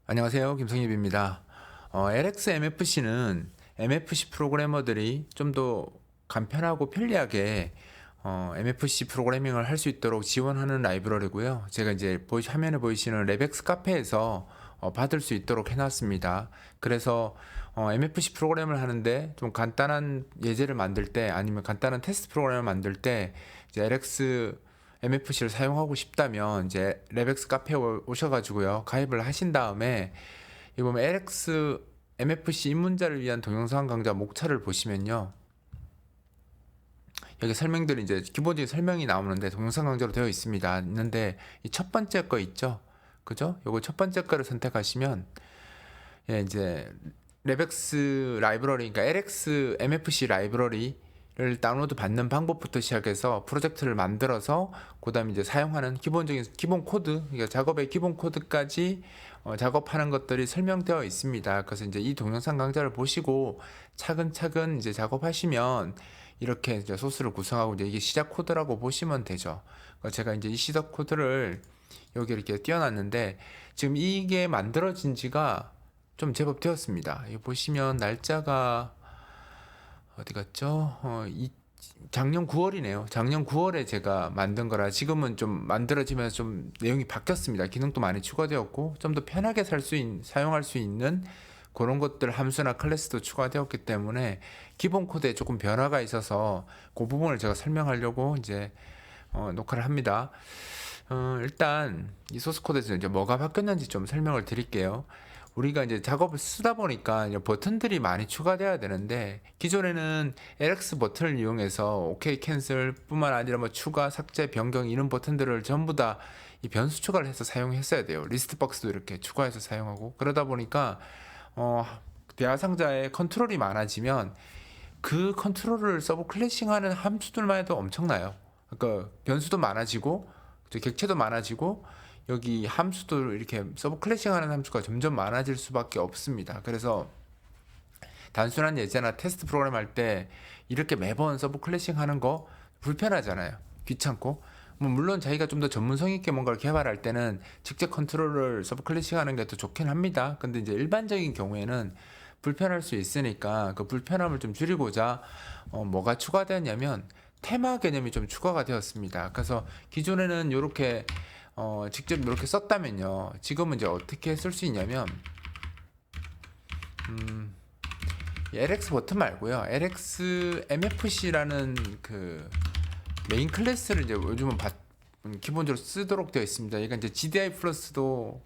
안녕하세요. 김성립입니다. LX MFC는 MFC 프로그래머들이 좀 더 간편하고 편리하게 MFC 프로그래밍을 할 수 있도록 지원하는 라이브러리고요. 제가 이제 화면에 보이시는 레벡스 카페에서 받을 수 있도록 해놨습니다. 그래서 MFC 프로그램을 하는데 좀 간단한 예제를 만들 때 아니면 간단한 테스트 프로그램을 만들 때 이제 LX MFC를 사용하고 싶다면 이제 레벡스 카페에 오셔가지고요 가입을 하신 다음에 이 보면 LX MFC 입문자를 위한 동영상 강좌 목차를 보시면요, 여기 설명들이 이제 기본적인 설명이 나오는데 동영상 강좌로 되어 있는데 이 첫 번째 거 있죠, 그죠? 요거 첫 번째 거를 선택하시면 이제 레벡스 라이브러리, 그러니까 LX MFC 라이브러리를 다운로드 받는 방법부터 시작해서 프로젝트를 만들어서 그다음에 이제 사용하는 기본적인 기본 코드, 그러니까 작업의 기본 코드까지 작업하는 것들이 설명되어 있습니다. 그래서 이제 이 동영상 강좌를 보시고 차근차근 이제 작업하시면 이렇게 이제 소스를 구성하고 이제 이게 시작 코드라고 보시면 되죠. 제가 이제 이 시작 코드를 여기 이렇게 띄워놨는데 지금 이게 만들어진 지가 좀 제법 되었습니다. 여기 보시면 날짜가 어디 갔죠? 작년 9월이네요. 작년 9월에 제가 만든 거라 지금은 좀 만들어지면서 좀 내용이 바뀌었습니다. 기능도 많이 추가되었고 좀 더 편하게 사용할 수 있는 그런 것들 함수나 클래스도 추가되었기 때문에 기본 코드에 조금 변화가 있어서 그 부분을 제가 설명하려고 이제 녹화를 합니다. 일단 이 소스 코드에서 이제 뭐가 바뀌었는지 좀 설명을 드릴게요. 우리가 이제 작업을 쓰다 보니까 이제 버튼들이 많이 추가돼야 되는데 기존에는 LX 버튼을 이용해서 OK 캔슬 뿐만 아니라 뭐 추가, 삭제, 변경 이런 버튼들을 전부 다 이 변수 추가를 해서 사용했어야 돼요. 리스트 박스도 이렇게 추가해서 사용하고 그러다 보니까 대화 상자에 컨트롤이 많아지면 그 컨트롤을 서브 클래싱하는 함수들만 해도 엄청나요. 그러니까 변수도 많아지고 객체도 많아지고 여기 함수도 이렇게 서브 클래싱하는 함수가 점점 많아질 수밖에 없습니다. 그래서 단순한 예제나 테스트 프로그램 할 때 이렇게 매번 서브 클래싱하는 거 불편하잖아요. 귀찮고. 뭐 물론 자기가 좀 더 전문성 있게 뭔가를 개발할 때는 직접 컨트롤을 서브 클래싱하는 게 더 좋긴 합니다. 근데 이제 일반적인 경우에는 불편할 수 있으니까 그 불편함을 좀 줄이고자 뭐가 추가되었냐면 테마 개념이 좀 추가가 되었습니다. 그래서 기존에는 이렇게 직접 이렇게 썼다면요, 지금은 이제 어떻게 쓸 수 있냐면 LX 버튼 말고요, LX MFC라는 그 메인 클래스를 이제 요즘은 기본적으로 쓰도록 되어 있습니다. 그러니까 이제 GDI 플러스도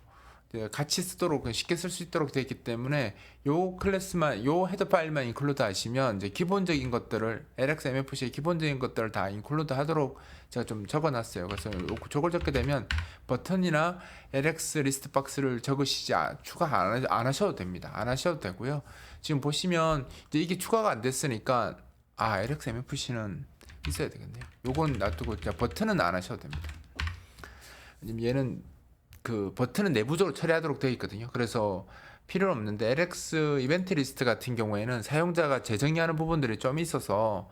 같이 쓰도록 쉽게 쓸 수 있도록 되어 있기 때문에 요 클래스만, 요 헤더 파일만 인클루드 하시면 이제 기본적인 것들을 LX MFC의 기본적인 것들을 다 인클루드 하도록 제가 좀 적어놨어요. 그래서 저걸 적게 되면 버튼이나 LX 리스트 박스를 추가 안 하셔도 됩니다. 안 하셔도 되고요. 지금 보시면 이제 이게 추가가 안 됐으니까 LX MFC는 있어야 되겠네요. 요건 놔두고 버튼은 안 하셔도 됩니다. 얘는 그 버튼은 내부적으로 처리하도록 되어 있거든요. 그래서 필요는 없는데 LX 이벤트 리스트 같은 경우에는 사용자가 재정의하는 부분들이 좀 있어서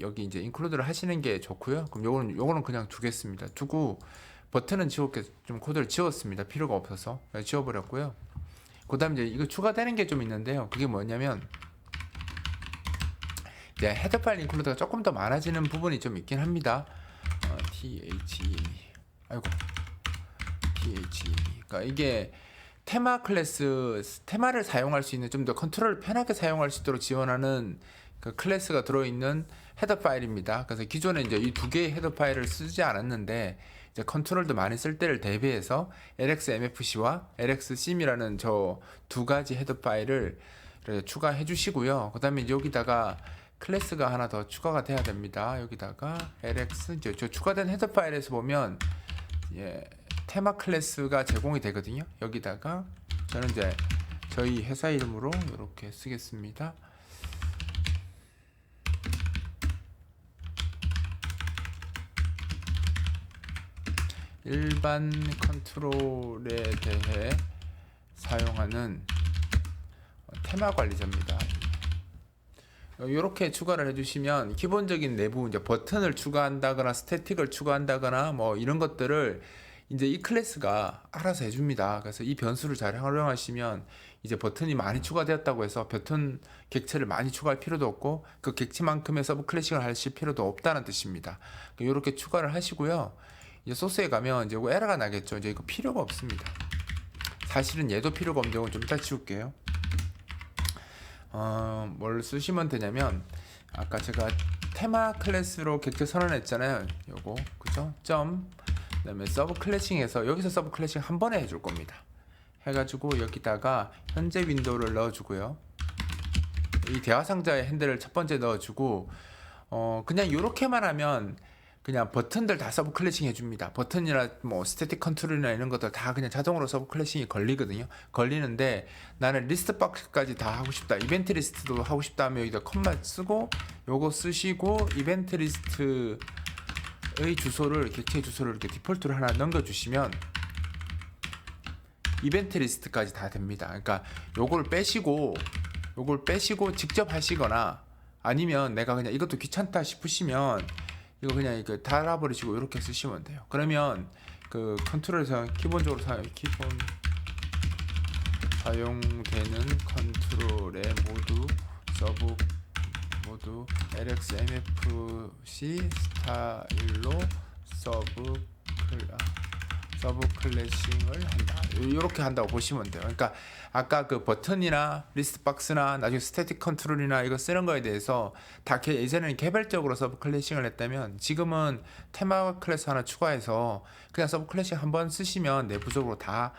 여기 이제 인클루드를 하시는 게 좋고요. 그럼 요거는 그냥 두겠습니다. 두고 버튼은 좀 코드를 지웠습니다. 필요가 없어서 지워버렸고요. 그다음 이제 이거 추가되는 게 좀 있는데요. 그게 뭐냐면 이제 헤더 파일 인클루드가 조금 더 많아지는 부분이 좀 있긴 합니다. 그러니까 이게 테마를 사용할 수 있는, 좀 더 컨트롤을 편하게 사용할 수 있도록 지원하는 그 클래스가 들어있는 헤더 파일입니다. 그래서 기존에 이제 이 두 개의 헤더 파일을 쓰지 않았는데 이제 컨트롤도 많이 쓸 때를 대비해서 LXMFC와 LXSIM이라는 저 두 가지 헤더 파일을 추가해 주시고요. 그 다음에 여기다가 클래스가 하나 더 추가가 돼야 됩니다. 여기다가 LX, 이제 저 추가된 헤더 파일에서 보면 테마 클래스가 제공이 되거든요. 여기다가 저는 이제 저희 회사 이름으로 이렇게 쓰겠습니다. 일반 컨트롤에 대해 사용하는 테마 관리자입니다. 이렇게 추가를 해주시면 기본적인 내부 이제 버튼을 추가한다거나 스태틱을 추가한다거나 뭐 이런 것들을 이제 이 클래스가 알아서 해줍니다. 그래서 이 변수를 잘 활용하시면 이제 버튼이 많이 추가되었다고 해서 버튼 객체를 많이 추가할 필요도 없고 그 객체만큼의 서브 클래싱을 하실 필요도 없다는 뜻입니다. 이렇게 추가를 하시고요. 이제 소스에 가면 이제 이거 에러가 나겠죠. 이제 이거 필요가 없습니다. 사실은 얘도 필요가 없는데 이건 좀 이따 지울게요. 뭘 쓰시면 되냐면 아까 제가 테마 클래스로 객체 선언했잖아요. 요거 그죠? 그다음에 서브 클래싱에서 여기서 서브 클래싱 한 번에 해줄 겁니다. 해가지고 여기다가 현재 윈도우를 넣어주고요. 이 대화 상자에 핸들을 첫 번째 넣어주고 그냥 이렇게만 하면 그냥 버튼들 다 서브 클래싱 해줍니다. 버튼이나 뭐 스태틱 컨트롤이나 이런 것들 다 그냥 자동으로 서브 클래싱이 걸리거든요. 걸리는데 나는 리스트 박스까지 다 하고 싶다. 이벤트 리스트도 하고 싶다 하면 여기다 컴만 쓰고 요거 쓰시고 이벤트 리스트의 주소를 객체 주소를 이렇게 디폴트로 하나 넘겨주시면 이벤트 리스트까지 다 됩니다. 그러니까 요걸 빼시고 직접 하시거나 아니면 내가 그냥 이것도 귀찮다 싶으시면 이거 그냥 이거 달아버리시고 이렇게 쓰시면 돼요. 그러면 그 컨트롤에서 기본적으로 기본 사용되는 컨트롤의 모두 LXMFC 스타일로 서브 클래싱을 한다. 이렇게 한다고 보시면 돼요. 그러니까 아까 그 버튼이나 리스트 박스나 나중에 스태틱 컨트롤이나 이거 쓰는 거에 대해서 다 예전에는 개별적으로 서브 클래싱을 했다면 지금은 테마 클래스 하나 추가해서 그냥 서브 클래싱 한번 쓰시면 내부적으로 다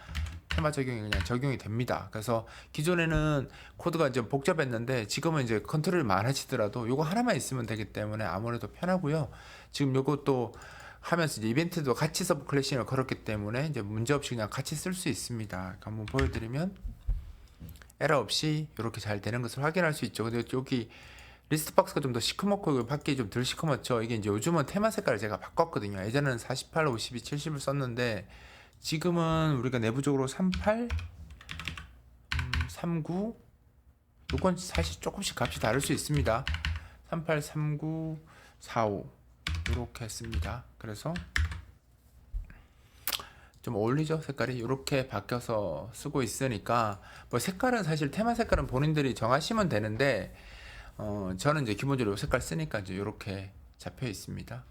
테마 적용이 그냥 적용이 됩니다. 그래서 기존에는 코드가 이제 복잡했는데 지금은 이제 컨트롤이 많아지더라도 이거 하나만 있으면 되기 때문에 아무래도 편하고요. 지금 요것도 하면서 이제 이벤트도 같이 서브 클래싱을 걸었기 때문에 이제 문제없이 그냥 같이 쓸 수 있습니다. 한번 보여드리면 에러 없이 이렇게 잘 되는 것을 확인할 수 있죠. 근데 여기 리스트 박스가 좀 더 시커멓고 밖에 좀 덜 시커멓죠. 이게 이제 요즘은 테마 색깔을 제가 바꿨거든요. 예전에는 48, 52, 70을 썼는데 지금은 우리가 내부적으로 38, 39 이건 사실 조금씩 값이 다를 수 있습니다. 38, 39, 45 이렇게 했습니다. 그래서 좀 어울리죠 색깔이 이렇게 바뀌어서 쓰고 있으니까 뭐 색깔은 사실 테마 색깔은 본인들이 정하시면 되는데 저는 이제 기본적으로 이 색깔 쓰니까 이제 이렇게 잡혀 있습니다.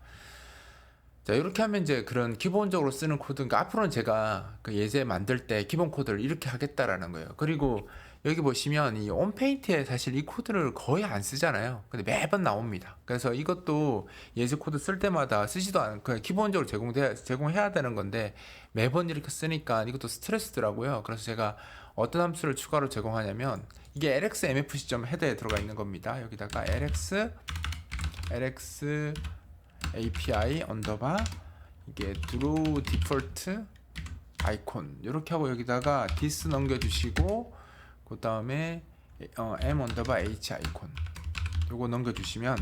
자 이렇게 하면 이제 그런 기본적으로 쓰는 코드 그러니까 앞으로는 제가 그 예제 만들 때 기본 코드를 이렇게 하겠다라는 거예요. 그리고 여기 보시면 이 온페인트에 사실 이 코드를 거의 안 쓰잖아요. 근데 매번 나옵니다. 그래서 이것도 예제 코드 쓸 때마다 쓰지도 않고 그냥 기본적으로 제공해야 되는 건데 매번 이렇게 쓰니까 이것도 스트레스더라고요. 그래서 제가 어떤 함수를 추가로 제공하냐면 이게 LXMFC 헤더에 들어가 있는 겁니다. 여기다가 LX API 언더바 이게 draw default 아이콘 이렇게 하고 여기다가 this 넘겨주시고 그 다음에 m 언더바 h 아이콘 요거 넘겨주시면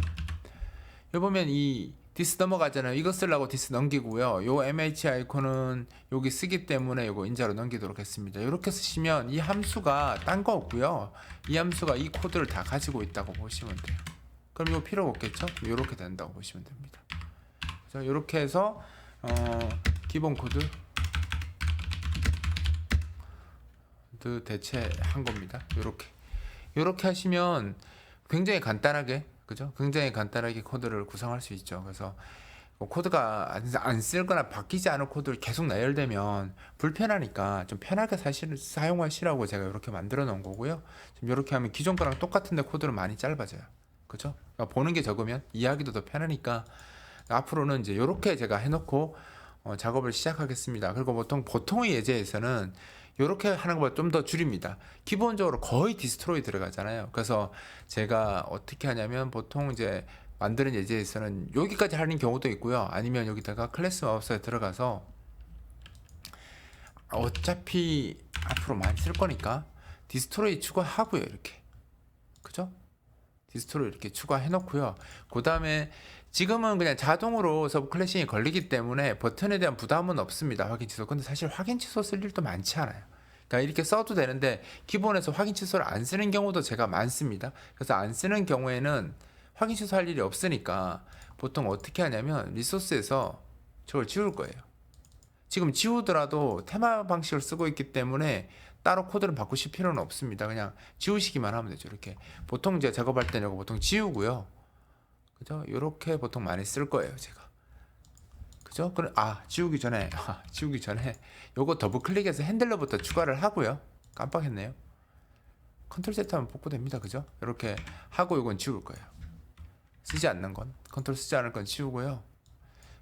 여기 보면 이 this 넘어가잖아요. 이거 쓰려고 this 넘기고요. 요 mh 아이콘은 여기 쓰기 때문에 요거 인자로 넘기도록 했습니다. 이렇게 쓰시면 이 함수가 딴 거 없고요. 이 함수가 이 코드를 다 가지고 있다고 보시면 돼요. 그럼 이거 필요가 없겠죠? 이렇게 된다고 보시면 됩니다. 그래서 이렇게 해서 기본 코드 대체한 겁니다. 이렇게 하시면 굉장히 간단하게 그죠? 굉장히 간단하게 코드를 구성할 수 있죠. 그래서 코드가 안 쓸거나 바뀌지 않은 코드를 계속 나열되면 불편하니까 좀 편하게 사용하시라고 제가 이렇게 만들어 놓은 거고요. 지금 이렇게 하면 기존 거랑 똑같은데 코드는 많이 짧아져요. 그죠? 그러니까 보는 게 적으면 이해하기도 더 편하니까 앞으로는 이제 이렇게 제가 해놓고 작업을 시작하겠습니다. 그리고 보통의 예제에서는 이렇게 하는 것보다 좀 더 줄입니다. 기본적으로 거의 디스트로이 들어가잖아요. 그래서 제가 어떻게 하냐면 보통 이제 만드는 예제에서는 여기까지 하는 경우도 있고요. 아니면 여기다가 클래스 마우스에 들어가서 어차피 앞으로 많이 쓸 거니까 디스트로이 추가하고요. 이렇게 그죠? 디스트로이 이렇게 추가해 놓고요. 그 다음에 지금은 그냥 자동으로 서브 클래싱이 걸리기 때문에 버튼에 대한 부담은 없습니다. 확인 취소. 근데 사실 확인 취소 쓸 일도 많지 않아요. 그러니까 이렇게 써도 되는데 기본에서 확인 취소를 안 쓰는 경우도 제가 많습니다. 그래서 안 쓰는 경우에는 확인 취소할 일이 없으니까 보통 어떻게 하냐면 리소스에서 저걸 지울 거예요. 지금 지우더라도 테마 방식을 쓰고 있기 때문에 따로 코드를 바꾸실 필요는 없습니다. 그냥 지우시기만 하면 되죠. 이렇게 보통 이제 작업할 때는 이거 보통 지우고요. 그죠? 이렇게 보통 많이 쓸 거예요, 제가. 그죠? 그럼 지우기 전에 요거 더블 클릭해서 핸들러부터 추가를 하고요. 깜빡했네요. 컨트롤 Z 하면 복구됩니다. 그죠? 이렇게 하고 요건 지울 거예요. 쓰지 않는 건 컨트롤 쓰지 않을 건 지우고요.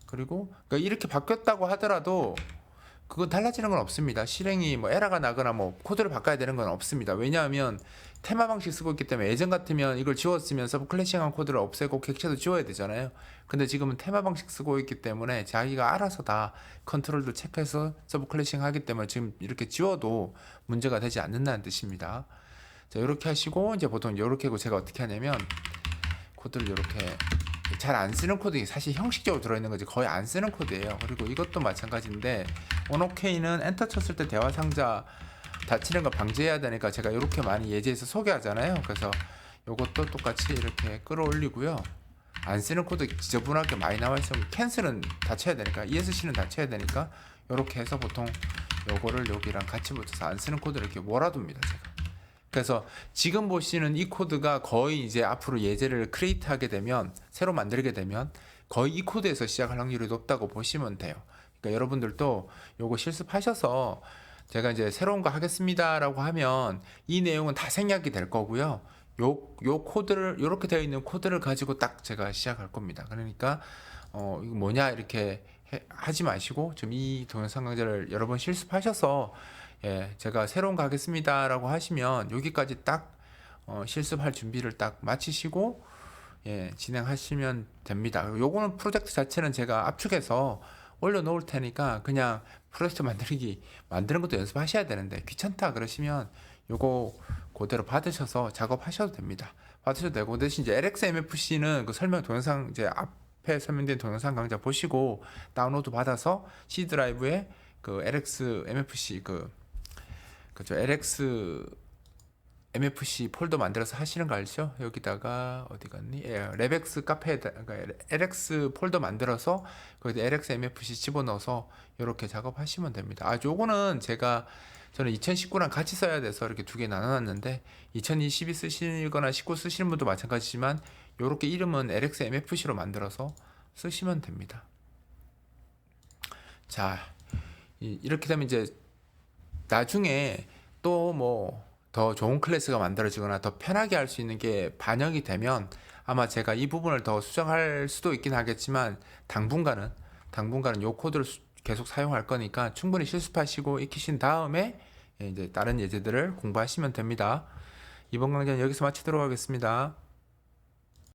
그리고 그러니까 이렇게 바뀌었다고 하더라도 그건 달라지는 건 없습니다. 실행이 뭐 에러가 나거나 뭐 코드를 바꿔야 되는 건 없습니다. 왜냐하면 테마 방식 쓰고 있기 때문에 예전 같으면 이걸 지웠으면 서브 클래싱한 코드를 없애고 객체도 지워야 되잖아요. 근데 지금은 테마 방식 쓰고 있기 때문에 자기가 알아서 다 컨트롤도 체크해서 서브 클래싱 하기 때문에 지금 이렇게 지워도 문제가 되지 않는다는 뜻입니다. 자, 이렇게 하시고 이제 보통 이렇게 하고 제가 어떻게 하냐면 코드를 이렇게 잘 안 쓰는 코드, 사실 형식적으로 들어있는 거지 거의 안 쓰는 코드예요. 그리고 이것도 마찬가지인데 ONOK는 엔터 쳤을 때 대화 상자 닫히는 거 방지해야 되니까 제가 이렇게 많이 예제에서 소개하잖아요. 그래서 이것도 똑같이 이렇게 끌어올리고요. 안 쓰는 코드 지저분하게 많이 나와 있으면 캔슬은 닫혀야 되니까 ESC는 닫혀야 되니까 이렇게 해서 보통 요거를 여기랑 같이 붙여서 안 쓰는 코드를 이렇게 몰아둡니다, 제가. 그래서 지금 보시는 이 코드가 거의 이제 앞으로 예제를 크리에이트 하게 되면, 새로 만들게 되면 거의 이 코드에서 시작할 확률이 높다고 보시면 돼요. 그러니까 여러분들도 요거 실습하셔서 제가 이제 새로운 거 하겠습니다라고 하면 이 내용은 다 생략이 될 거고요. 요 코드를, 요렇게 되어 있는 코드를 가지고 딱 제가 시작할 겁니다. 그러니까 이거 뭐냐 이렇게 하지 마시고 좀 이 동영상 강좌를 여러 번 실습하셔서 제가 새로운 거 하겠습니다라고 하시면 여기까지 딱 실습할 준비를 딱 마치시고 진행하시면 됩니다. 요거는 프로젝트 자체는 제가 압축해서 올려놓을 테니까 그냥 프로젝트 만드는 것도 연습하셔야 되는데 귀찮다 그러시면 요거 그대로 받으셔서 작업하셔도 됩니다. 받으셔도 되고, 대신 이제 LXMFC는 그 설명 동영상 이제 앞에 설명된 동영상 강좌 보시고 다운로드 받아서 C 드라이브에 그 LXMFC 그죠? LXMFC 폴더 만들어서 하시는 거 알죠? 여기다가 어디 갔니? 레벡스 카페에다 그러니까 LX 폴더 만들어서 거기다 LXMFC 집어넣어서 이렇게 작업하시면 됩니다. 요거는 저는 2019랑 같이 써야 돼서 이렇게 두 개 나눠놨는데 2022 쓰시거나 19 쓰시는 분도 마찬가지지만 이렇게 이름은 LXMFC로 만들어서 쓰시면 됩니다. 자, 이렇게 되면 이제 나중에 또 뭐 더 좋은 클래스가 만들어지거나 더 편하게 할 수 있는 게 반영이 되면 아마 제가 이 부분을 더 수정할 수도 있긴 하겠지만 당분간은 이 코드를 계속 사용할 거니까 충분히 실습하시고 익히신 다음에 이제 다른 예제들을 공부하시면 됩니다. 이번 강좌는 여기서 마치도록 하겠습니다.